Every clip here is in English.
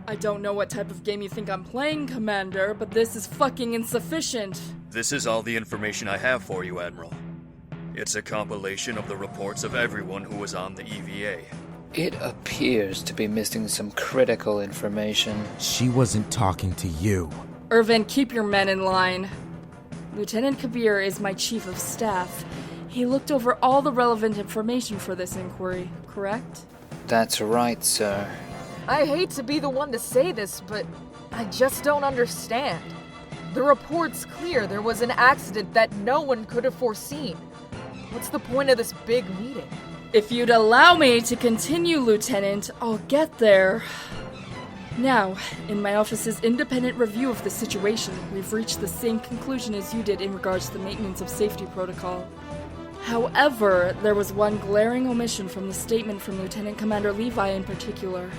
I don't know what type of game you think I'm playing, Commander, but this is fucking insufficient. This is all the information I have for you, Admiral. It's a compilation of the reports of everyone who was on the EVA. It appears to be missing some critical information. She wasn't talking to you. Irvin, keep your men in line. Lieutenant Kabir is my chief of staff. He looked over all the relevant information for this inquiry, correct? That's right, sir. I hate to be the one to say this, but I just don't understand. The report's clear there was an accident that no one could have foreseen. What's the point of this big meeting? If you'd allow me to continue, Lieutenant, I'll get there. Now, in my office's independent review of the situation, we've reached the same conclusion as you did in regards to the maintenance of safety protocol. However, there was one glaring omission from the statement from Lieutenant Commander Levi in particular.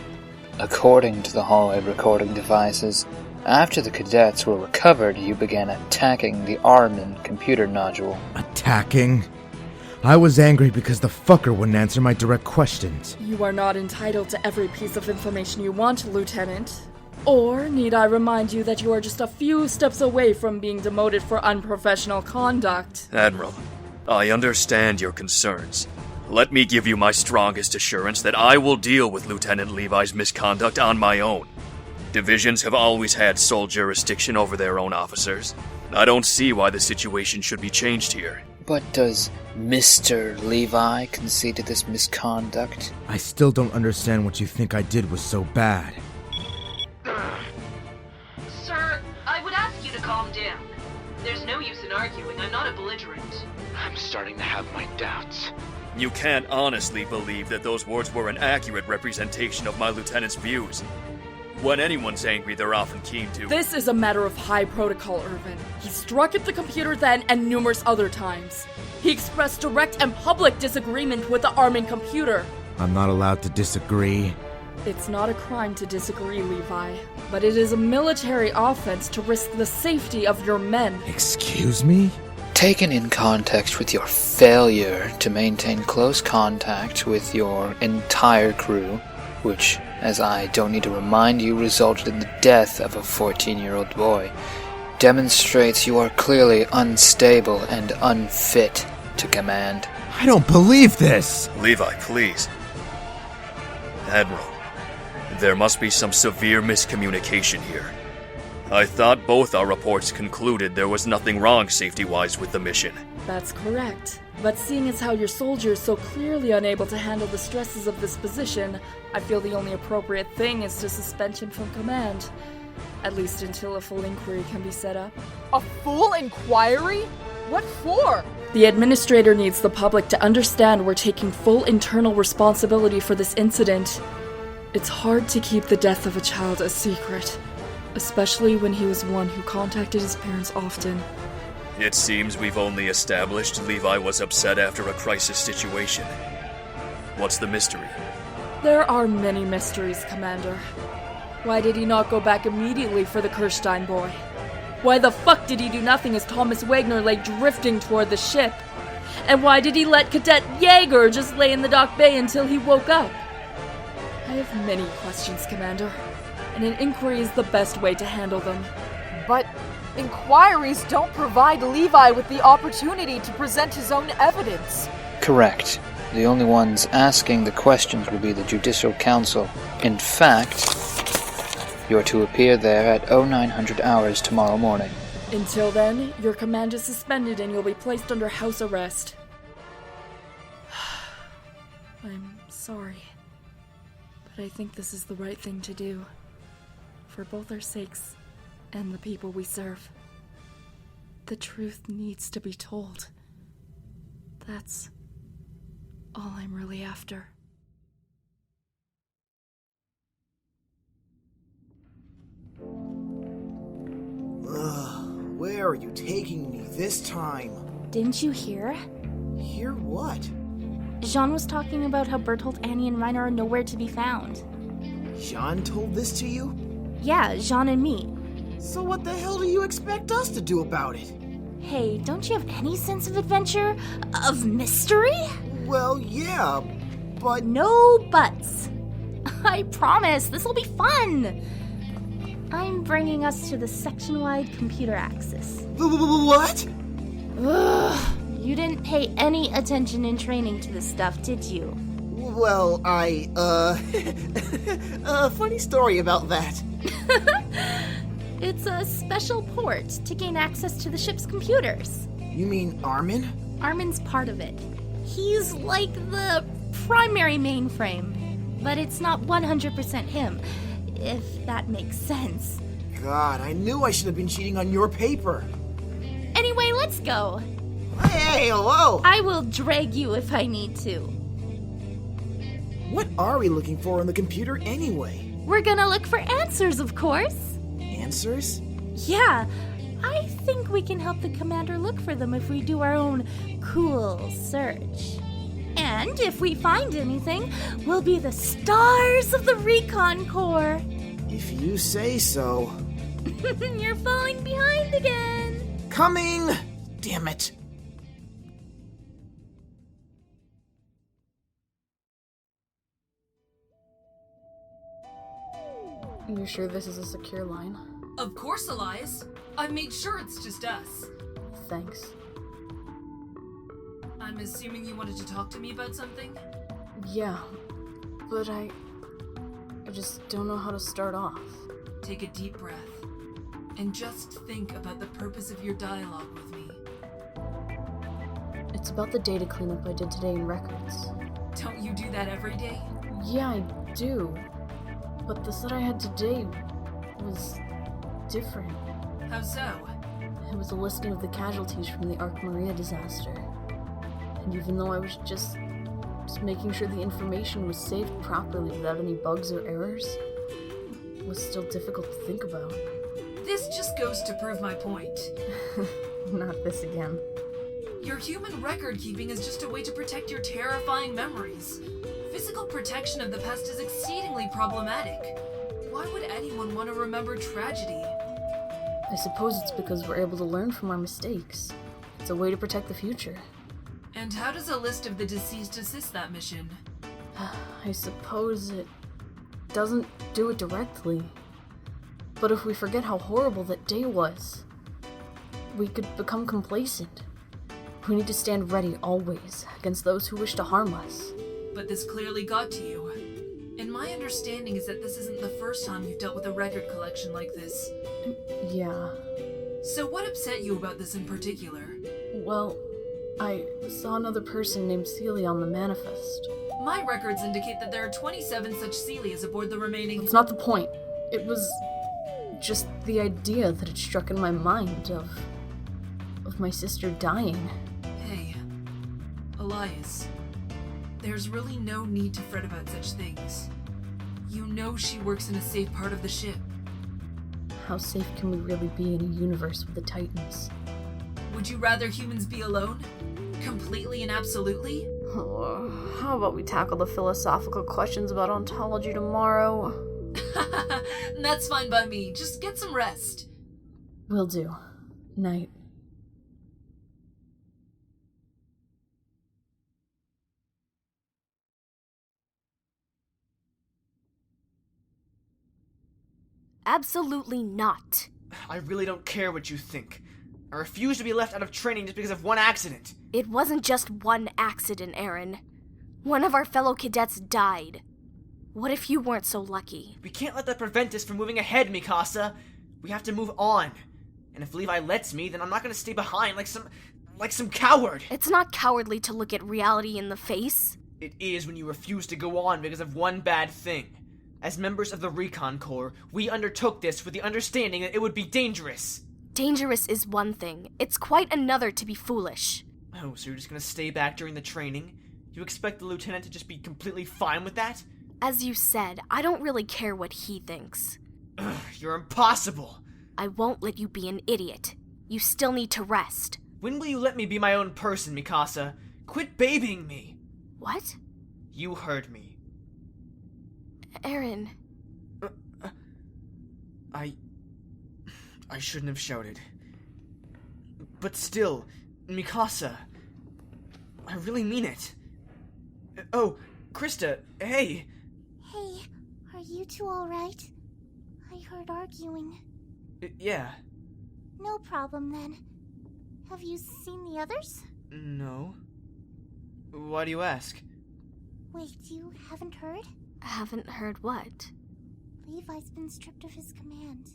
According to the hallway recording devices, after the cadets were recovered, you began attacking the A.R.M.I.N computer nodule. Attacking? I was angry because the fucker wouldn't answer my direct questions. You are not entitled to every piece of information you want, Lieutenant. Or need I remind you that you are just a few steps away from being demoted for unprofessional conduct? Admiral, I understand your concerns. Let me give you my strongest assurance that I will deal with Lieutenant Levi's misconduct on my own. Divisions have always had sole jurisdiction over their own officers. I don't see why the situation should be changed here. But does Mr. Levi concede to this misconduct? I still don't understand what you think I did was so bad. Sir, I would ask you to calm down. There's no use in arguing. I'm not a belligerent. I'm starting to have my doubts. You can't honestly believe that those words were an accurate representation of my lieutenant's views. When anyone's angry, they're often keen to... This is a matter of high protocol, Irvin. He struck at the computer then and numerous other times. He expressed direct and public disagreement with the A.R.M.I.N computer. I'm not allowed to disagree. It's not a crime to disagree, Levi, but it is a military offense to risk the safety of your men. Excuse me? Taken in context with your failure to maintain close contact with your entire crew, which, as I don't need to remind you, resulted in the death of a 14-year-old boy, demonstrates you are clearly unstable and unfit to command. I don't believe this! Levi, please. Admiral, there must be some severe miscommunication here. I thought both our reports concluded there was nothing wrong safety-wise with the mission. That's correct. But seeing as how your soldier is so clearly unable to handle the stresses of this position, I feel the only appropriate thing is to suspend him from command. At least until a full inquiry can be set up. A full inquiry? What for? The administrator needs the public to understand we're taking full internal responsibility for this incident. It's hard to keep the death of a child a secret, especially when he was one who contacted his parents often. It seems we've only established Levi was upset after a crisis situation. What's the mystery? There are many mysteries, Commander. Why did he not go back immediately for the Kirstein boy? Why the fuck did he do nothing as Thomas Wagner lay drifting toward the ship? And why did he let Cadet Jaeger just lay in the dock bay until he woke up? I have many questions, Commander, and an inquiry is the best way to handle them. But inquiries don't provide Levi with the opportunity to present his own evidence. Correct. The only ones asking the questions will be the Judicial Council. In fact, you're to appear there at 0900 hours tomorrow morning. Until then, your command is suspended and you'll be placed under house arrest. I'm sorry, but I think this is the right thing to do. For both our sakes and the people we serve. The truth needs to be told. That's all I'm really after. Where are you taking me this time? Didn't you hear? Hear what? Jean was talking about how Bertolt, Annie, and Reiner are nowhere to be found. Jean told this to you? Yeah, Jean and me. So what the hell do you expect us to do about it? Hey, don't you have any sense of adventure? Of mystery? Well, yeah, but... No buts. I promise, this'll be fun! I'm bringing us to the section-wide computer axis. What? Ugh, you didn't pay any attention in training to this stuff, did you? Well, funny story about that. It's a special port to gain access to the ship's computers. You mean A.R.M.I.N? A.R.M.I.N's part of it. He's like the primary mainframe, but it's not 100% him, if that makes sense. God, I knew I should have been cheating on your paper. Anyway, let's go. Hey, hello! I will drag you if I need to. What are we looking for on the computer anyway? We're gonna look for answers, of course. Answers? Yeah, I think we can help the commander look for them if we do our own cool search. And if we find anything, we'll be the stars of the Recon Corps. If you say so. You're falling behind again. Coming! Damn it. You sure this is a secure line? Of course, Elias. I've made sure it's just us. Thanks. I'm assuming you wanted to talk to me about something? Yeah, but I just don't know how to start off. Take a deep breath, and just think about the purpose of your dialogue with me. It's about the data cleanup I did today in records. Don't you do that every day? Yeah, I do. But the set I had today was different. How so? It was a listing of the casualties from the Maria disaster. And even though I was just making sure the information was saved properly without any bugs or errors, it was still difficult to think about. This just goes to prove my point. Not this again. Your human record keeping is just a way to protect your terrifying memories. Physical protection of the past is exceedingly problematic. Why would anyone want to remember tragedy? I suppose it's because we're able to learn from our mistakes. It's a way to protect the future. And how does a list of the deceased assist that mission? I suppose it doesn't do it directly. But if we forget how horrible that day was, we could become complacent. We need to stand ready always against those who wish to harm us. But this clearly got to you. And my understanding is that this isn't the first time you've dealt with a record collection like this. Yeah. So what upset you about this in particular? Well, I saw another person named Celia on the manifest. My records indicate that there are 27 such Celias aboard the remaining... That's not the point. It was just the idea that had struck in my mind of my sister dying. Hey, Elias. There's really no need to fret about such things. You know she works in a safe part of the ship. How safe can we really be in a universe with the Titans? Would you rather humans be alone? Completely and absolutely? How about we tackle the philosophical questions about ontology tomorrow? That's fine by me. Just get some rest. Will do. Night. Absolutely not. I really don't care what you think. I refuse to be left out of training just because of one accident. It wasn't just one accident, A.R.M.I.N. One of our fellow cadets died. What if you weren't so lucky? We can't let that prevent us from moving ahead, Mikasa. We have to move on. And if Levi lets me, then I'm not gonna stay behind like some coward. It's not cowardly to look at reality in the face. It is when you refuse to go on because of one bad thing. As members of the Recon Corps, we undertook this with the understanding that it would be dangerous. Dangerous is one thing. It's quite another to be foolish. Oh, so you're just gonna stay back during the training? You expect the lieutenant to just be completely fine with that? As you said, I don't really care what he thinks. Ugh, you're impossible. I won't let you be an idiot. You still need to rest. When will you let me be my own person, Mikasa? Quit babying me. What? You heard me. Aaron. I shouldn't have shouted. But still, Mikasa, I really mean it. Oh, Krista, hey. Hey, you two alright? I heard arguing. Yeah. No problem then. Have you seen the others? No. Why do you ask? Wait, you haven't heard? Haven't heard what? Levi's been stripped of his command.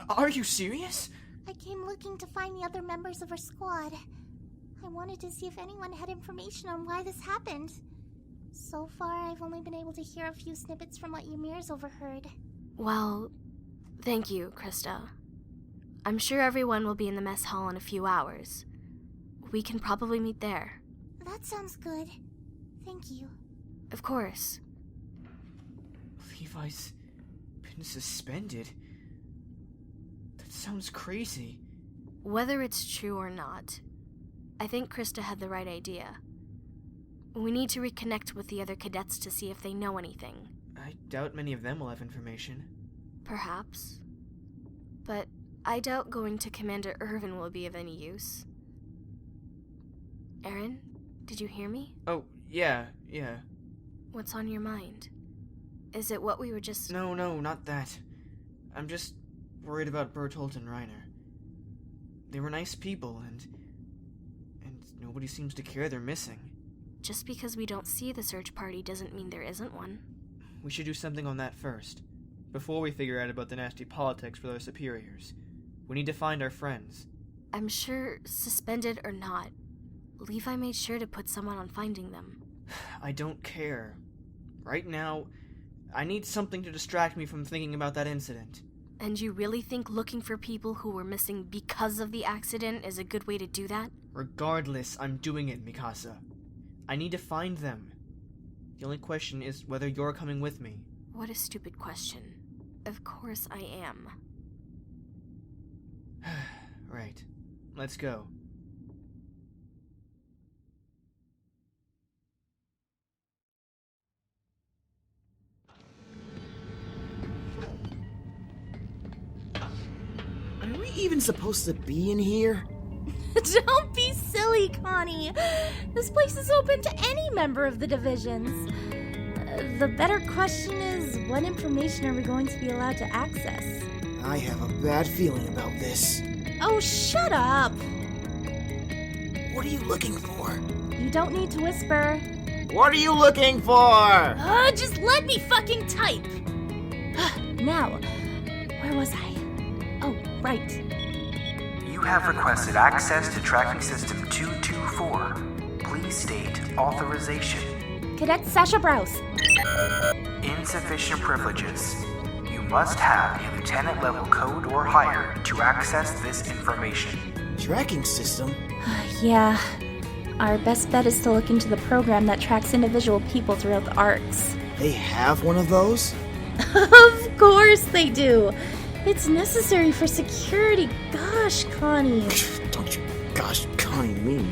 Are you serious? I came looking to find the other members of our squad. I wanted to see if anyone had information on why this happened. So far, I've only been able to hear a few snippets from what Ymir's overheard. Well, thank you, Krista. I'm sure everyone will be in the mess hall in a few hours. We can probably meet there. That sounds good. Thank you. Of course. Levi's been suspended? That sounds crazy. Whether it's true or not, I think Krista had the right idea. We need to reconnect with the other cadets to see if they know anything. I doubt many of them will have information. Perhaps. But I doubt going to Commander Irvin will be of any use. A.R.I.N, did you hear me? Oh, yeah. What's on your mind? Is it what we were just... No, not that. I'm just worried about Bertolt and Reiner. They were nice people, and nobody seems to care they're missing. Just because we don't see the search party doesn't mean there isn't one. We should do something on that first, before we figure out about the nasty politics with our superiors. We need to find our friends. I'm sure, suspended or not, Levi made sure to put someone on finding them. I don't care. Right now, I need something to distract me from thinking about that incident. And you really think looking for people who were missing because of the accident is a good way to do that? Regardless, I'm doing it, Mikasa. I need to find them. The only question is whether you're coming with me. What a stupid question. Of course I am. Right. Let's go. Are we even supposed to be in here? Don't be silly, Connie. This place is open to any member of the divisions. The better question is, what information are we going to be allowed to access? I have a bad feeling about this. Oh, shut up! What are you looking for? You don't need to whisper. What are you looking for? Just let me fucking type! Now, where was I? Oh, right. You have requested access to tracking system 224. Please state authorization. Cadet Sasha Browse. Insufficient privileges. You must have a lieutenant level code or higher to access this information. Tracking system? Yeah. Our best bet is to look into the program that tracks individual people throughout the Arks. They have one of those? Of course they do! It's necessary for security. Gosh, Connie. Don't you gosh, Connie me.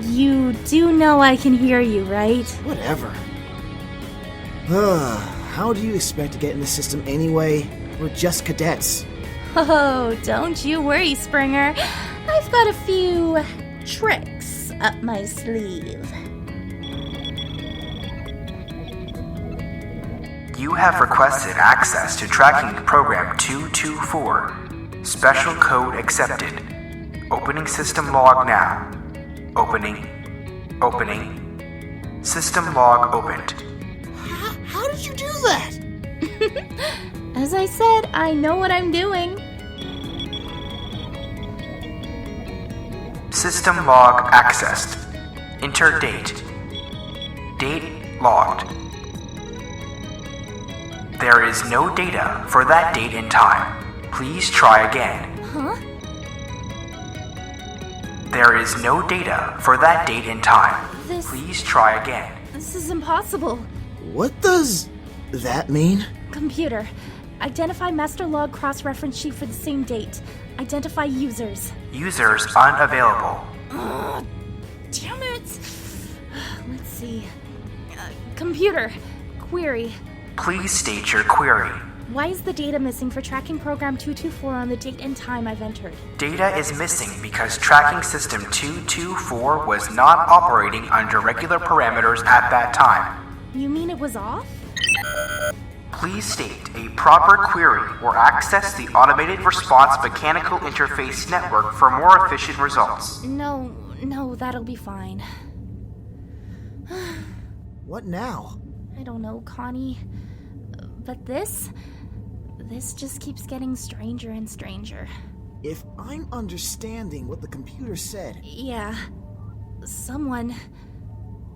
You do know I can hear you, right? Whatever. How do you expect to get in the system anyway? We're just cadets. Oh, don't you worry, Springer. I've got a few tricks up my sleeve. You have requested access to tracking program 224. Special code accepted. Opening system log now. Opening. System log opened. How did you do that? As I said, I know what I'm doing. System log accessed. Enter date. Date logged. There is no data for that date and time. Please try again. Huh? There is no data for that date and time. Please try again. This is impossible. What does that mean? Computer, identify master log cross-reference sheet for the same date. Identify users. Users unavailable. Damn it! Let's see. Computer, query. Please state your query. Why is the data missing for tracking program 224 on the date and time I've entered? Data is missing because tracking system 224 was not operating under regular parameters at that time. You mean it was off? Please state a proper query or access the Automated Response Mechanical Interface Network for more efficient results. No, that'll be fine. What now? I don't know, Connie. But this just keeps getting stranger and stranger. If I'm understanding what the computer said... Yeah. Someone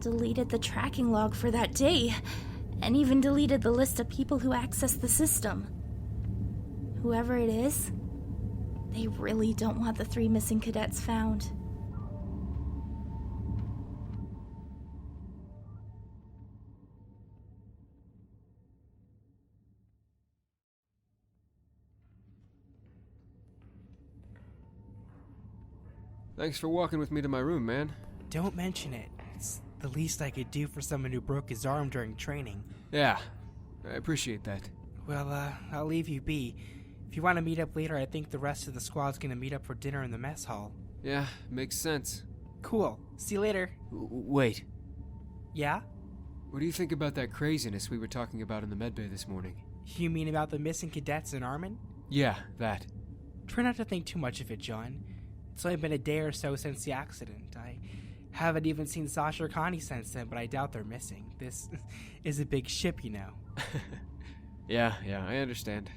deleted the tracking log for that day, and even deleted the list of people who accessed the system. Whoever it is, they really don't want the 3 missing cadets found. Thanks for walking with me to my room, man. Don't mention it. It's the least I could do for someone who broke his arm during training. Yeah, I appreciate that. Well, I'll leave you be. If you want to meet up later, I think the rest of the squad's gonna meet up for dinner in the mess hall. Yeah, makes sense. Cool. See you later. Wait. Yeah? What do you think about that craziness we were talking about in the medbay this morning? You mean about the missing cadets in A.R.M.I.N? Yeah, that. Try not to think too much of it, John. It's only been a day or so since the accident. I haven't even seen Sasha or Connie since then, but I doubt they're missing. This is a big ship, you know. Yeah, I understand.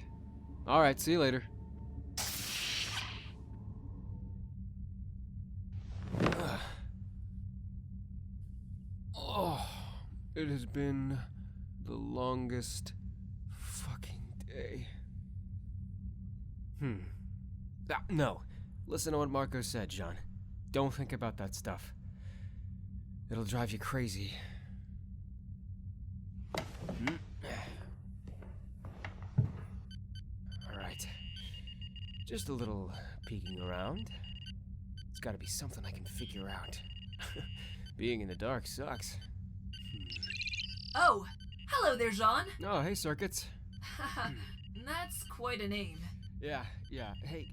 Alright, see you later. Oh, it has been the longest fucking day. No. Listen to what Marco said, John. Don't think about that stuff. It'll drive you crazy. Alright. Just a little peeking around. It's gotta be something I can figure out. Being in the dark sucks. Oh, hello there, Jean. Oh, hey, Circuits. That's quite a name. Yeah. Hey,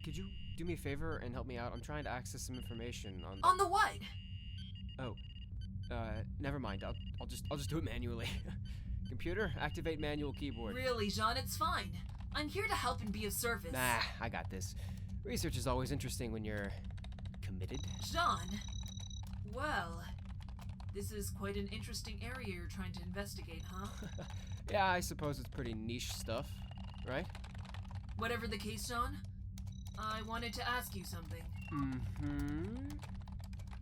could you do me a favor and help me out? I'm trying to access some information on... On the what? Oh, never mind. I'll just do it manually. Computer, activate manual keyboard. Really, Jean, it's fine. I'm here to help and be of service. Nah, I got this. Research is always interesting when you're committed. Jean, well, this is quite an interesting area you're trying to investigate, huh? Yeah, I suppose it's pretty niche stuff, right? Whatever the case, Jean, I wanted to ask you something.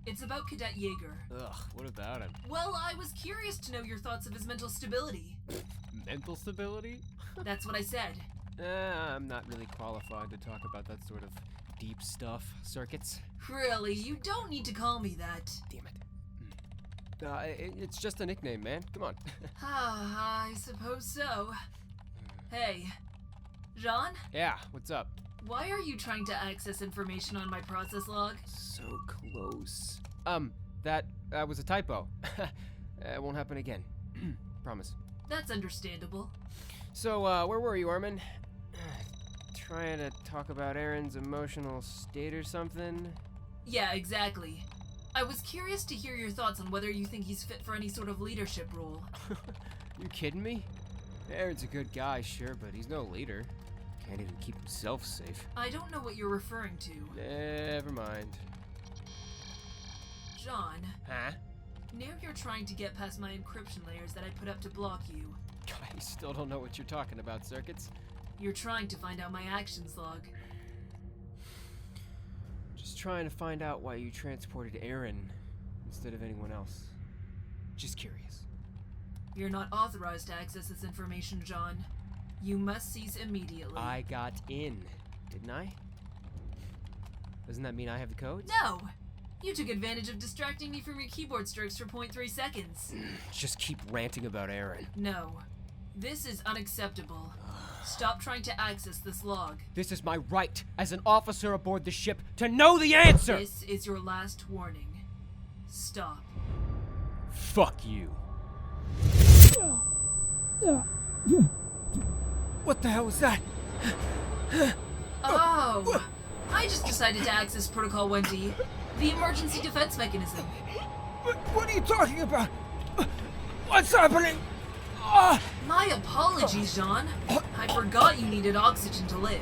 It's about Cadet Jaeger. Ugh, what about him? Well, I was curious to know your thoughts of his mental stability. Mental stability? That's what I said. I'm not really qualified to talk about that sort of deep stuff, Circuits. Really, you don't need to call me that. Damn it. It's just a nickname, man. Come on. I suppose so. Hey, Jean? Yeah, what's up? Why are you trying to access information on my process log? So close. That was a typo. It won't happen again. Promise. That's understandable. So, where were you, A.R.M.I.N? Trying to talk about Aaron's emotional state or something? Yeah, exactly. I was curious to hear your thoughts on whether you think he's fit for any sort of leadership role. You kidding me? Aaron's a good guy, sure, but he's no leader. Can't even keep himself safe. I don't know what you're referring to. Never mind. John. Huh? Now you're trying to get past my encryption layers that I put up to block you. I still don't know what you're talking about, Circuits. You're trying to find out my actions log. Just trying to find out why you transported Aaron instead of anyone else. Just curious. You're not authorized to access this information, John. You must cease immediately. I got in, didn't I? Doesn't that mean I have the codes? No! You took advantage of distracting me from your keyboard strokes for 0.3 seconds. Just keep ranting about Aaron. No. This is unacceptable. Stop trying to access this log. This is my right as an officer aboard the ship to know the answer! This is your last warning. Stop. Fuck you. What the hell was that? Oh! I just decided to access Protocol 1D, the emergency defense mechanism. What are you talking about? What's happening? My apologies, Jean. I forgot you needed oxygen to live.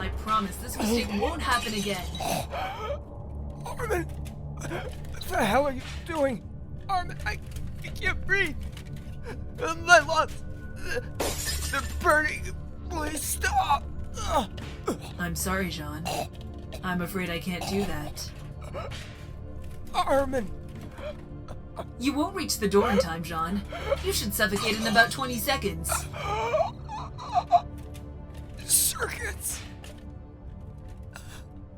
I promise this mistake won't happen again. A.R.M.I.N! What the hell are you doing? A.R.M.I.N, I can't breathe. My lungs, they're burning. Please stop. I'm sorry, Jean. I'm afraid I can't do that. A.R.M.I.N! You won't reach the door in time, Jean. You should suffocate in about 20 seconds. Circuits.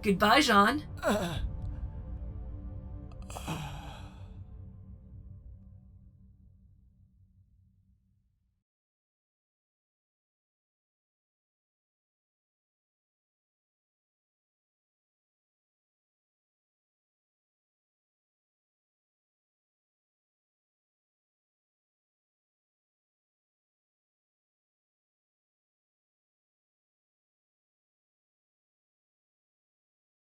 Goodbye, Jean.